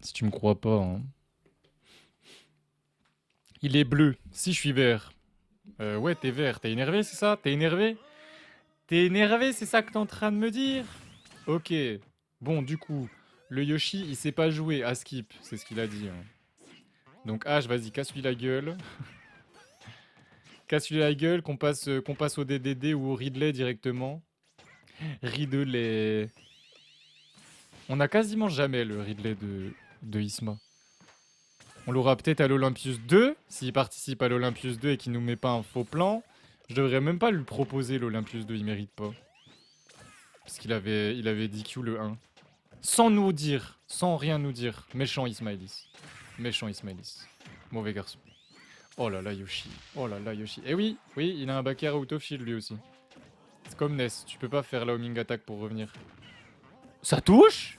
Si tu me crois pas, hein. Il est bleu. Si je suis vert. Ouais, t'es vert. T'es énervé, c'est ça? T'es énervé? T'es énervé, c'est ça que t'es en train de me dire? Ok. Bon, du coup, le Yoshi, il sait pas jouer à skip. C'est ce qu'il a dit, hein. Donc H, vas-y, casse-lui la gueule. Casse-lui la gueule, qu'on passe au DDD ou au Ridley directement. Ridley. On a quasiment jamais le Ridley de Isma. On l'aura peut-être à l'Olympus 2, s'il participe à l'Olympus 2 et qu'il nous met pas un faux plan. Je devrais même pas lui proposer l'Olympus 2, il mérite pas. Parce il avait dit Q le 1. Sans nous dire, sans rien nous dire. Méchant Ismaïlis. Méchant Ismaïlis. Mauvais garçon. Oh là là, Yoshi. Oh là là, Yoshi. Eh oui, oui, il a un backer out of shield lui aussi. C'est comme Ness, tu peux pas faire la homing attack pour revenir. Ça touche?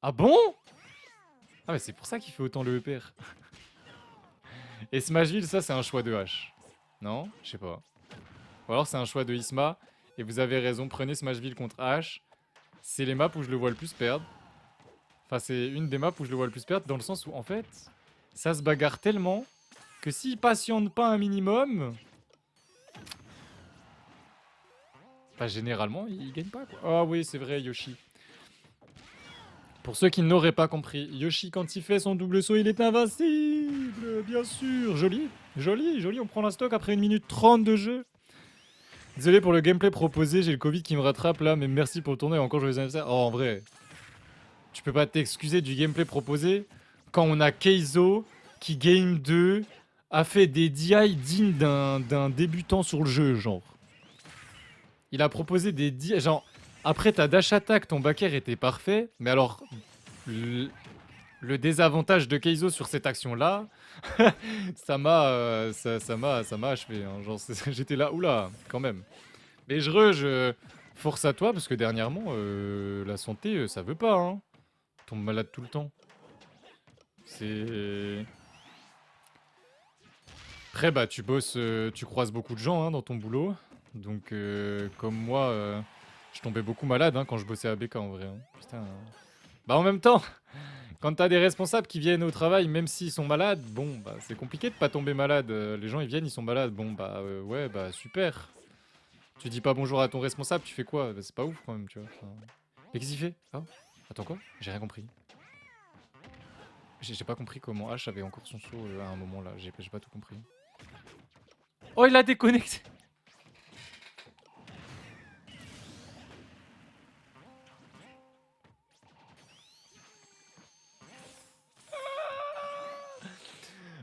Ah bon? Ah mais c'est pour ça qu'il fait autant le EPR. Et Smashville, ça c'est un choix de H. Non? Je sais pas. Ou alors c'est un choix de Isma. Et vous avez raison, prenez Smashville contre H. C'est les maps où je le vois le plus perdre. Enfin, c'est une des maps où je le vois le plus perdre, dans le sens où, en fait, ça se bagarre tellement que s'il patiente pas un minimum, bah généralement, il gagne pas, quoi. Ah oui, c'est vrai, Yoshi. Pour ceux qui n'auraient pas compris, Yoshi, quand il fait son double saut, il est invincible, bien sûr. Joli, joli, joli, on prend la stock après 1 minute 30 de jeu. Désolé pour le gameplay proposé, j'ai le Covid qui me rattrape là, mais merci pour le tournoi et encore joyeux anniversaire. Oh, en vrai, tu peux pas t'excuser du gameplay proposé quand on a Keizo qui game 2 a fait des DI dignes d'un débutant sur le jeu, genre. Il a proposé des DI, genre, après ta dash attack, ton backer était parfait, mais alors, le, le désavantage de Keizo sur cette action-là, ça m'a achevé, hein. Genre, j'étais là, oula, quand même. Mais je force à toi, parce que dernièrement, la santé, ça veut pas, hein. Tombe malade tout le temps. C'est... Après, bah, tu bosses, tu croises beaucoup de gens hein, dans ton boulot. Donc, comme moi, je tombais beaucoup malade hein, quand je bossais à BK en vrai, hein. Putain. Bah, en même temps, quand t'as des responsables qui viennent au travail, même s'ils sont malades, bon, bah, c'est compliqué de pas tomber malade. Les gens, ils viennent, ils sont malades. Bon, bah, ouais, bah, super. Tu dis pas bonjour à ton responsable, tu fais quoi? Bah, c'est pas ouf quand même, tu vois. Enfin... Mais qu'est-ce qu'il fait? Oh, attends quoi? J'ai rien compris. J'ai pas compris comment H avait encore son saut à un moment là. J'ai pas tout compris. Oh, il a déconnecté!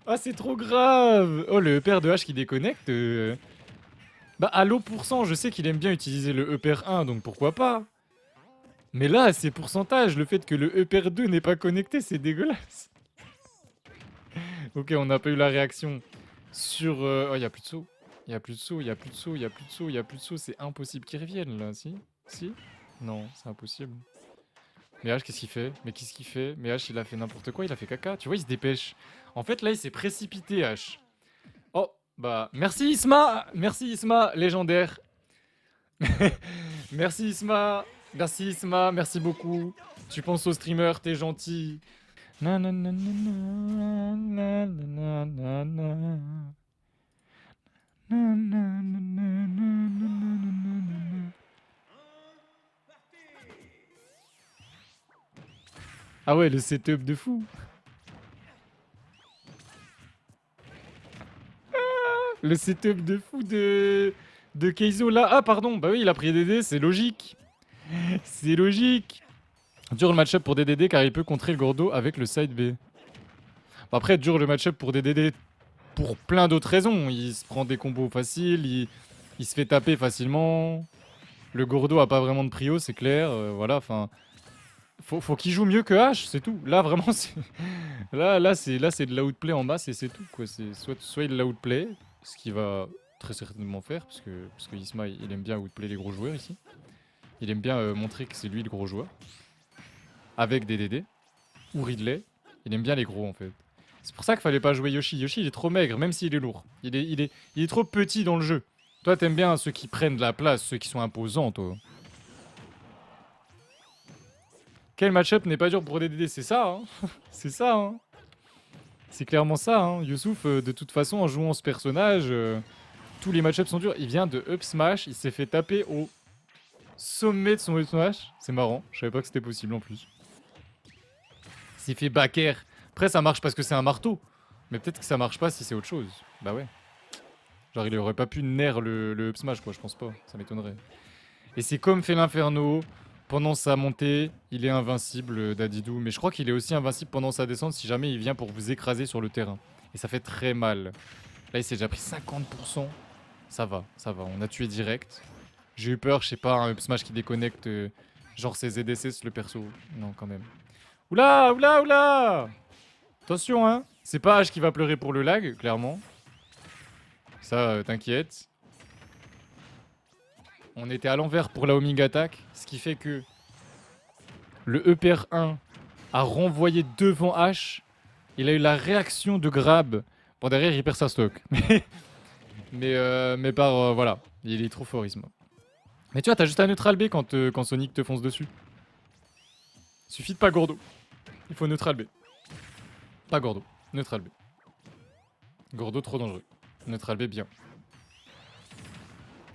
Ah, c'est trop grave! Oh, le EPR de H qui déconnecte. Bah, à l'eau pourcent, je sais qu'il aime bien utiliser le EPR 1, donc pourquoi pas? Mais là, ces pourcentages, le fait que le EPR 2 n'est pas connecté, c'est dégueulasse. Ok, on n'a pas eu la réaction sur... Oh, il y a plus de saut. Il y a plus de saut, il y a plus de saut, il y a plus de saut, il y a plus de saut. C'est impossible qu'ils reviennent, là, si? Si? Non, c'est impossible. Mais H, qu'est-ce qu'il fait? Mais qu'est-ce qu'il fait? Mais H, il a fait n'importe quoi, il a fait caca. Tu vois, il se dépêche. En fait, là, il s'est précipité, H. Oh, bah, merci Isma! Merci Isma, légendaire. Merci Isma! Merci Isma, merci beaucoup. Tu penses au streamer, t'es gentil. Nananana, nananana, nananana. Ah ouais, le setup de fou. Le setup de fou de Keizo là. Ah pardon, bah oui, il a pris DD, c'est logique. C'est logique. Dur le match-up pour DDD car il peut contrer le Gordo avec le side B. Bon, après, dur le match-up pour DDD pour plein d'autres raisons. Il se prend des combos faciles, il se fait taper facilement. Le Gordo a pas vraiment de prio, c'est clair. Voilà, enfin... Faut qu'il joue mieux que H, c'est tout. Là, vraiment, c'est... Là, c'est de l'outplay en masse et c'est tout, quoi. C'est soit il l'outplay, ce qu'il va très certainement faire, parce que Isma, il aime bien outplay les gros joueurs ici. Il aime bien montrer que c'est lui le gros joueur. Avec des DD. Ou Ridley. Il aime bien les gros, en fait. C'est pour ça qu'il fallait pas jouer Yoshi. Yoshi, il est trop maigre, même s'il est lourd. Il est trop petit dans le jeu. Toi, t'aimes bien ceux qui prennent de la place, ceux qui sont imposants, toi. Quel match-up n'est pas dur pour DDD? C'est ça, hein. C'est ça, hein. C'est clairement ça, hein. Youssouf, de toute façon, en jouant ce personnage, tous les match-ups sont durs. Il vient de up smash, il s'est fait taper au sommet de son up smash. C'est marrant, je savais pas que c'était possible en plus. Il s'est fait back air. Après, ça marche parce que c'est un marteau. Mais peut-être que ça marche pas si c'est autre chose. Bah ouais. Genre, il aurait pas pu nair le up smash, quoi, je pense pas. Ça m'étonnerait. Et c'est comme fait l'Inferno. Pendant sa montée, il est invincible, Dadidou. Mais je crois qu'il est aussi invincible pendant sa descente si jamais il vient pour vous écraser sur le terrain. Et ça fait très mal. Là, il s'est déjà pris 50%. Ça va, ça va. On a tué direct. J'ai eu peur, je sais pas, un up smash qui déconnecte. Genre c'est ZDC, le perso. Non, quand même. Oula, oula, oula! Attention, hein. C'est pas H qui va pleurer pour le lag, clairement. Ça, t'inquiète. On était à l'envers pour la homing attack, ce qui fait que le EPR1 a renvoyé devant H. Il a eu la réaction de grab. Bon, derrière, il perd sa stock. mais voilà, il est trop fort, Isma. Mais tu vois, t'as juste un neutral B quand Sonic te fonce dessus. Suffit de pas Gordo. Il faut neutral B. Pas Gordo, neutral B. Gordo, trop dangereux. Neutral B, bien.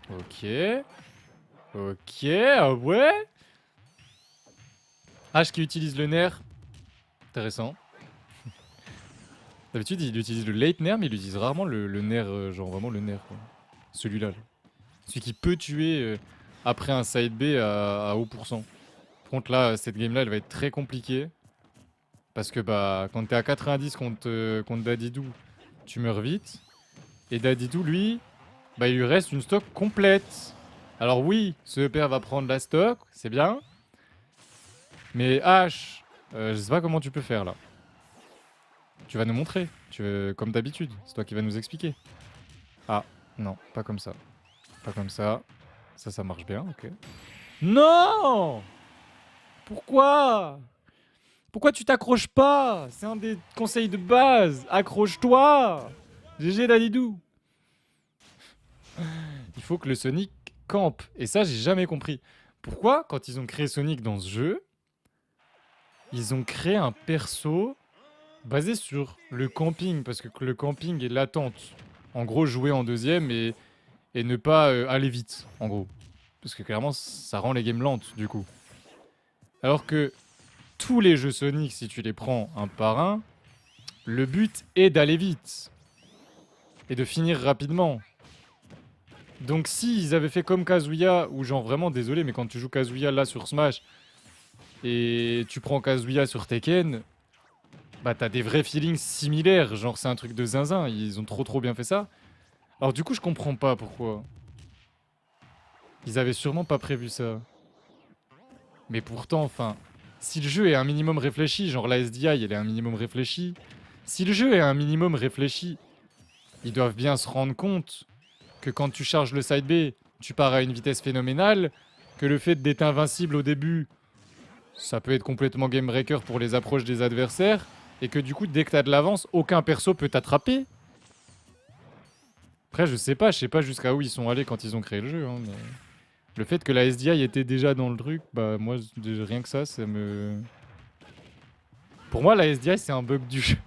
Ok. Ok, ah ouais. H qui utilise le nerf. Intéressant. D'habitude, il utilise le late nerf, mais il utilise rarement le nerf, genre vraiment le nerf. Celui-là. Celui qui peut tuer après un side B à haut pourcent. Par contre, là, cette game-là, elle va être très compliquée. Parce que bah, quand t'es à 90 contre Dadidou, tu meurs vite. Et Dadidou, lui, bah, il lui reste une stock complète. Alors oui, ce EPR va prendre la stock, c'est bien. Mais H, je sais pas comment tu peux faire là. Tu vas nous montrer, comme d'habitude. C'est toi qui vas nous expliquer. Ah, non, pas comme ça. Pas comme ça. Ça marche bien, ok. Non! Pourquoi? Pourquoi tu t'accroches pas? C'est un des conseils de base. Accroche-toi! GG Dadidou. Il faut que le Sonic campe. Et ça, j'ai jamais compris. Pourquoi, quand ils ont créé Sonic dans ce jeu, ils ont créé un perso basé sur le camping? Parce que le camping est l'attente. En gros, jouer en deuxième et ne pas aller vite, en gros. Parce que clairement, ça rend les games lentes, du coup. Alors que tous les jeux Sonic, si tu les prends un par un, le but est d'aller vite. Et de finir rapidement. Donc si ils avaient fait comme Kazuya, ou genre vraiment désolé, mais quand tu joues Kazuya là sur Smash, et tu prends Kazuya sur Tekken, bah t'as des vrais feelings similaires, genre c'est un truc de zinzin, ils ont trop bien fait ça. Alors du coup je comprends pas pourquoi. Ils avaient sûrement pas prévu ça. Mais pourtant, enfin, si le jeu est un minimum réfléchi, genre la SDI elle est un minimum réfléchi, si le jeu est un minimum réfléchi, ils doivent bien se rendre compte que quand tu charges le side B, tu pars à une vitesse phénoménale, que le fait d'être invincible au début, ça peut être complètement game breaker pour les approches des adversaires, et que du coup, dès que t'as de l'avance, aucun perso peut t'attraper. Après, je sais pas jusqu'à où ils sont allés quand ils ont créé le jeu, hein, mais... Le fait que la SDI était déjà dans le truc, bah moi, rien que ça me... Pour moi, la SDI, c'est un bug du jeu.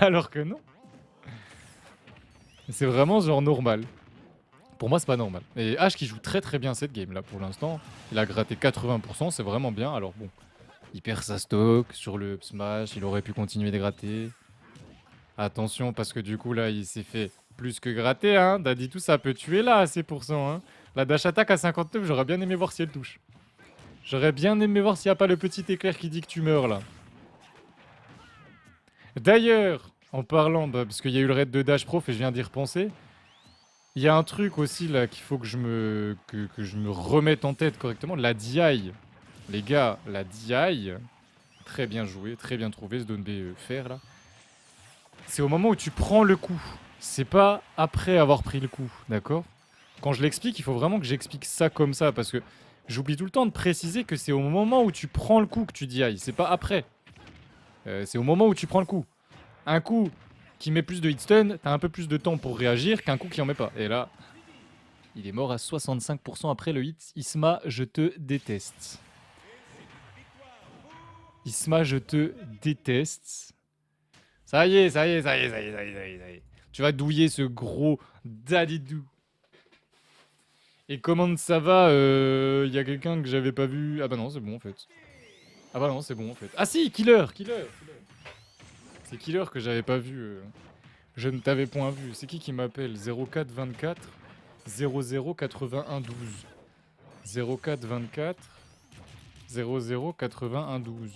Alors que non. C'est vraiment genre normal. Pour moi, c'est pas normal. Et H qui joue très bien cette game là pour l'instant. Il a gratté 80%, c'est vraiment bien. Alors bon, il perd sa stock sur le up smash, il aurait pu continuer de gratter. Attention parce que du coup là, il s'est fait plus que gratter, hein. Dadidou, ça peut tuer là à ces pourcents, hein. La dash attack à 59, j'aurais bien aimé voir si elle touche. J'aurais bien aimé voir s'il n'y a pas le petit éclair qui dit que tu meurs là. D'ailleurs, en parlant, bah, parce qu'il y a eu le raid de Dash Prof et je viens d'y repenser. Il y a un truc aussi là qu'il faut que je me remette en tête correctement. La DI. Les gars, la DI. Très bien joué, très bien trouvé ce Don B faire là. C'est au moment où tu prends le coup. C'est pas après avoir pris le coup, d'accord? Quand je l'explique, il faut vraiment que j'explique ça comme ça. Parce que j'oublie tout le temps de préciser que c'est au moment où tu prends le coup que tu DI. C'est pas après. C'est au moment où tu prends le coup. Un coup qui met plus de hitstun, t'as un peu plus de temps pour réagir qu'un coup qui en met pas. Et là, il est mort à 65% après le hit. Isma, je te déteste. Isma, je te déteste. Ça y est, ça y est, ça y est, ça y est, ça y est, ça y est, ça y est. Tu vas douiller ce gros dadidou. Et comment ça va? Y a quelqu'un que j'avais pas vu. Ah bah non, c'est bon en fait. Ah bah non, c'est bon en fait. Ah si, Killer, Killer. C'est Killer que j'avais pas vu. Je ne t'avais point vu. C'est qui m'appelle? 04 24 00 81 12. 04 24 00 81 12.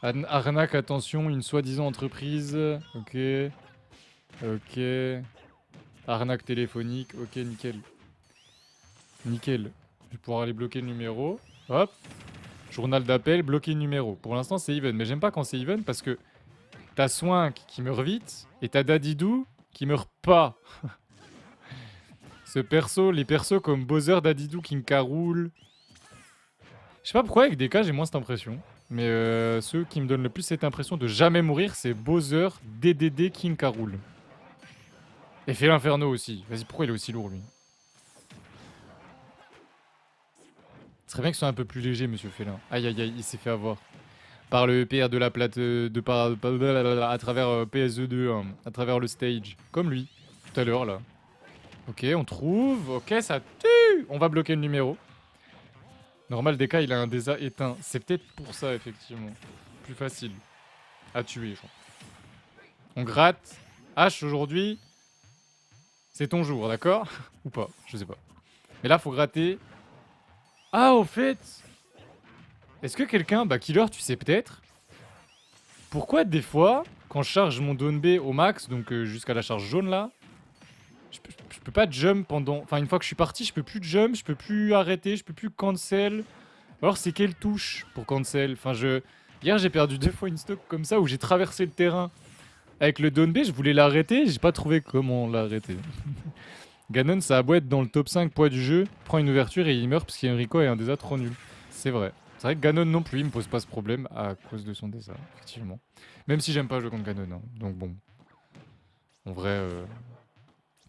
Arnaque, attention, une soi-disant entreprise. Ok. Ok. Arnaque téléphonique. Ok, nickel. Nickel. Je vais pouvoir aller bloquer le numéro. Hop. Journal d'appel, bloquer le numéro. Pour l'instant, c'est even. Mais j'aime pas quand c'est even parce que t'as Swink qui meurt vite et t'as Dadidou qui meurt pas. Ce perso, les persos comme Bowser, Dadidou, King K. Rool. Je sais pas pourquoi avec DK j'ai moins cette impression. Mais ceux qui me donnent le plus cette impression de jamais mourir, c'est Bowser, DDD, King K. Rool. Et fait l'Inferno aussi. Vas-y, pourquoi il est aussi lourd lui? Ce serait bien qu'il soit un peu plus léger, monsieur Félin. Aïe aïe aïe, il s'est fait avoir. Par le PR de la plate, à travers PSE2, hein, à travers le stage. Comme lui, tout à l'heure là. Ok, on trouve. Ok, ça tue. On va bloquer le numéro. Normal, DK, il a un DESA éteint. C'est peut-être pour ça, effectivement. Plus facile à tuer, je crois. On gratte. H, aujourd'hui, c'est ton jour, d'accord? Ou pas, je sais pas. Mais là, faut gratter. Ah, au fait, est-ce que quelqu'un... Bah, Killer, tu sais peut-être. Pourquoi, des fois, quand je charge mon Donbe au max, donc jusqu'à la charge jaune, là, je peux pas jump pendant... Enfin, une fois que je suis parti, je peux plus jump, je peux plus arrêter, je peux plus cancel. Alors, c'est quelle touche pour cancel? Enfin, Hier, j'ai perdu 2 fois une stock comme ça, où j'ai traversé le terrain. Avec le Donbe, je voulais l'arrêter, j'ai pas trouvé comment l'arrêter. Ganon, ça a beau être dans le top 5 poids du jeu, prend une ouverture et il meurt parce qu'il y a Enrico et un Desa trop nul. C'est vrai. C'est vrai que Ganon non plus, il me pose pas ce problème à cause de son Desa, effectivement. Même si j'aime pas jouer contre Ganon, hein. Donc bon. En vrai,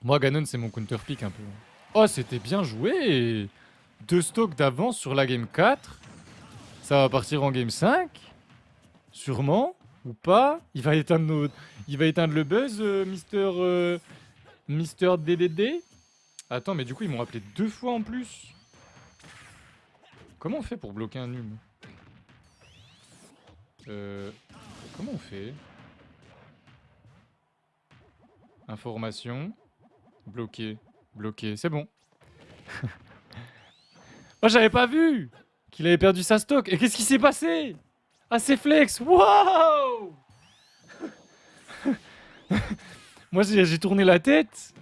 moi Ganon c'est mon counter pick un peu. Oh, c'était bien joué! 2 stocks d'avance sur la game 4. Ça va partir en game 5. Sûrement. Ou pas. Il va éteindre le buzz, Mister DDD. Attends, mais du coup, ils m'ont appelé 2 fois en plus. Comment on fait pour bloquer un num? Comment on fait? Information. Bloqué. Bloqué. C'est bon. Oh, j'avais pas vu qu'il avait perdu sa stock. Et qu'est-ce qui s'est passé? Ah, c'est Flex. Wow. Moi, j'ai tourné la tête.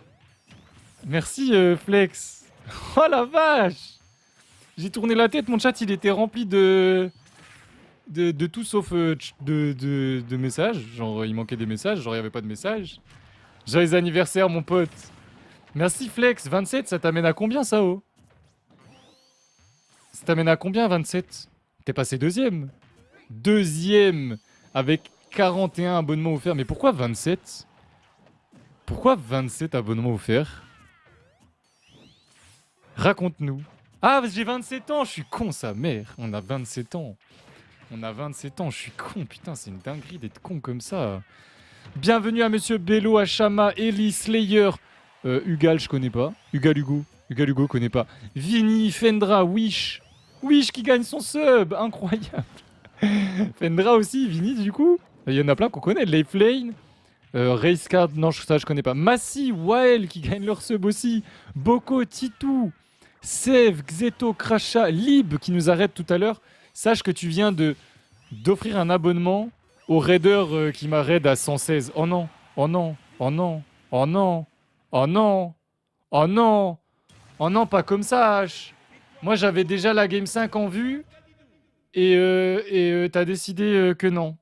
Merci, Flex. Oh la vache. J'ai tourné la tête. Mon chat, il était rempli de tout sauf de messages. Genre, il manquait des messages. Genre, il n'y avait pas de messages. Joyeux anniversaire, mon pote. Merci, Flex. 27, ça t'amène à combien, Sao? Ça t'amène à combien, 27? T'es passé deuxième. Deuxième avec 41 abonnements offerts. Mais pourquoi 27? Pourquoi 27 abonnements offerts? Raconte-nous. Ah, j'ai 27 ans. Je suis con, sa mère. On a 27 ans. On a 27 ans. Je suis con. Putain, c'est une dinguerie d'être con comme ça. Bienvenue à Monsieur Bello, Achama, Ellie, Slayer, Hugal, je connais pas. Hugal Hugo, connais pas. Vini, Fendra, Wish. Wish qui gagne son sub, incroyable. Fendra aussi, Vini du coup. Il y en a plein qu'on connaît. Lifelane, Racecard, non, ça je connais pas. Massy, Wael qui gagne leur sub aussi. Boko, Titou, Sev, Xeto, Crasha, Lib qui nous arrête tout à l'heure. Sache que tu viens d'offrir un abonnement au raider qui m'a raid à 116. Oh non, oh non, oh non, oh non, oh non, oh non, oh non, pas comme ça, H. Moi j'avais déjà la game 5 en vue et t'as décidé que non.